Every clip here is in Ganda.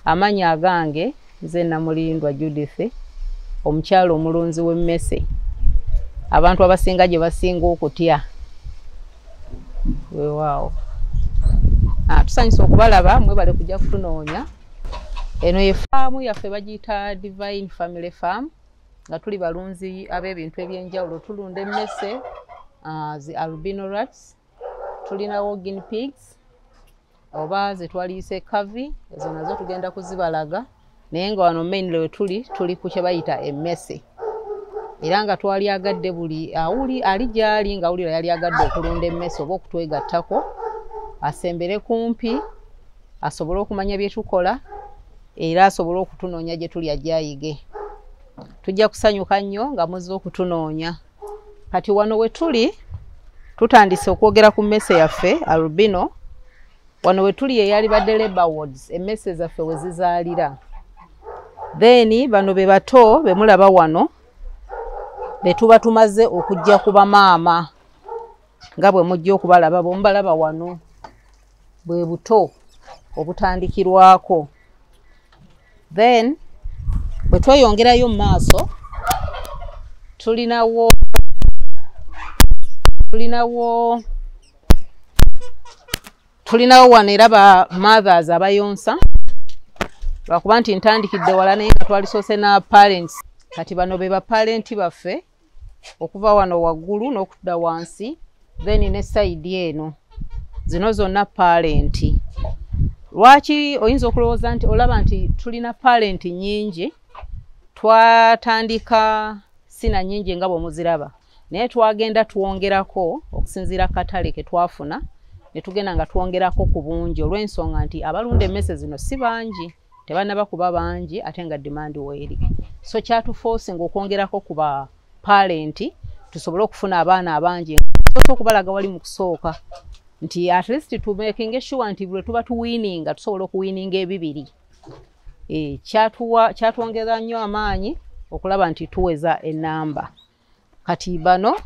Amanya agange nze Namulindwa Judith, omukyalo omulunzi w'emmese. Abantu abasinga gye basinga okutya. Weewaawo. Tusanyusa okubalaba mwebale kujja kutunoonya. Eno ye faamu yaffe bagiyita Divine Family Farm, nga tuli balunzi ab'ebintu ebyenjawulo. Tulunda emmese, zi albino rats, tulinawo guinea pigs, oba ze twaliise kavi, ezo nazo tugenda kuzibalaga. Naye nga wano mainly we tuli ku kye bayita emmese. Era nga twali agadde buli ali gyali nga awulira yali agadde okulunda emmese oba okutwegattako, asembere kumpi, asobole okumanya bye tukola, era asobole okutunoonya gye tuli ajayige. Tujja kusanyuka nnyo nga muzze okutunoonya. Kati wano we tuli tutandise okwogera ku mmese yaffe albino. Wano we tuli yali badde Labour Wards, emmese zaffe we zizaalira. Then bano be bato be mulaba wano be tuba tumaze okujja ku bamaama nga bwe mujja okubalaba bombalaba wano bwe buto obutandikirwako. Then bwe tweyongerayo mu maaso tulinawo wano era ba mothers abayonsa. Lwakuba nti ntandikidde wala naye nga twalisoose na parents. Kati bano be ba parent baffe okuva wano waggulu n'okudda wansi, then ne side eno. Zino zonna parent. Lwaki oyinza okulowooza nti olaba nti tulina parent nnyingi, twatandika sina nnyingi nga bwe muziraba, naye twagenda twongerako okusinziira katale ke twafuna, ne tugenda nga twongerako ku bungi olw'ensonga nti abalunda emmese zino si bangi, tebannaba kuba bangi ate nga demand weeri. So kyatuforcing okwongerako ku ba parent tusobole okufuna abaana abangi okubalaga wali mu kusooka nti at least to making sure nti bwe tuba tuwininga tusobola okuwininga ebibiri. Kyatwongeza nnyo amaanyi okulaba nti tuweza enamba. Kati bano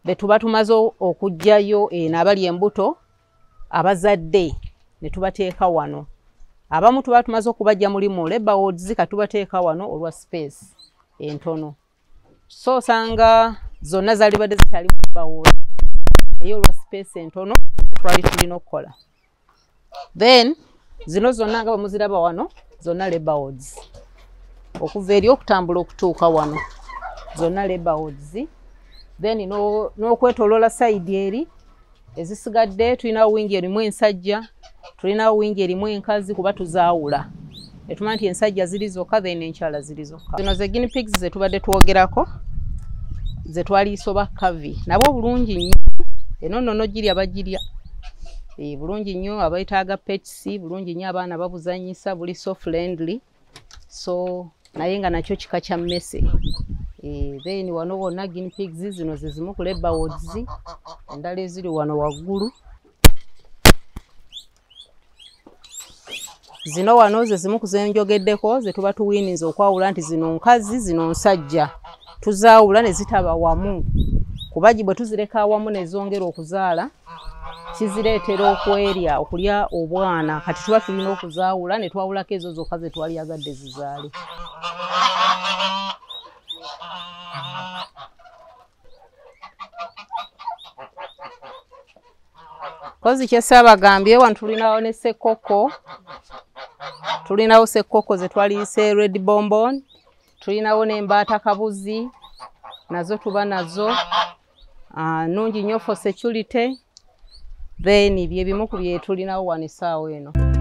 be tuba tumaze okujjayo n'abali embuto abazadde ne tubateeka wano. Abamu tuba tumaze okubajja mulimu Labour Wards katubateeka wano olwa space entono. So sanga zonna zali badde zikyali mu Labour Wards naye olwa space entono twali tulina okukola. Then zino zonna nga bwe muziraba wano zonna Labour Wards. Okuva eri okutambula okutuuka wano zonna Labour Wards. Then n'okwetoloola side eri ezisigadde tulina wingi erimu ensajja, tulina wingi erimu enkazi kuba tuzaawula. Etumanya nti ensajja ziri zokka then enkyala ziri zokka. Zino ze guinea pigs ze tubadde twogerako ze twaliisa oba kavi. Nabo bulungi nnyo. Eno nnono girya bagirya. Bulungi nnyo abayitaaga pets, bulungi nnyo abaana babuzanyisa, buli so friendly. So naye nga nakyo kika kya mmese. Then wano wonna guinea pigs zino ze zimu ku Labour Wards, endala eziri wano waggulu. Zino wano ze zimu ku zenjogeddeko ze tuba tuwininze okwawula nti zino nkazi zino nsajja. Tuzaawula ne zitaba wamu. Kuba bwe tuzireka awamu ne zongera okuzaala kizireetera okwerya okulya obwana. Kati tuba tulina okuzaawula ne twawulako ezo zokka ze twali agadde zizaale. Kozi kyesabagambye wano tulinawo ne ssekoko. Tulinawo ssekoko ze twaliise red bonbon. Tulinawo n'embaata kabuzi nazo tuba nazo. Nungi nnyo for security. Then bye bimu ku bye tulinawo wano essaawa eno.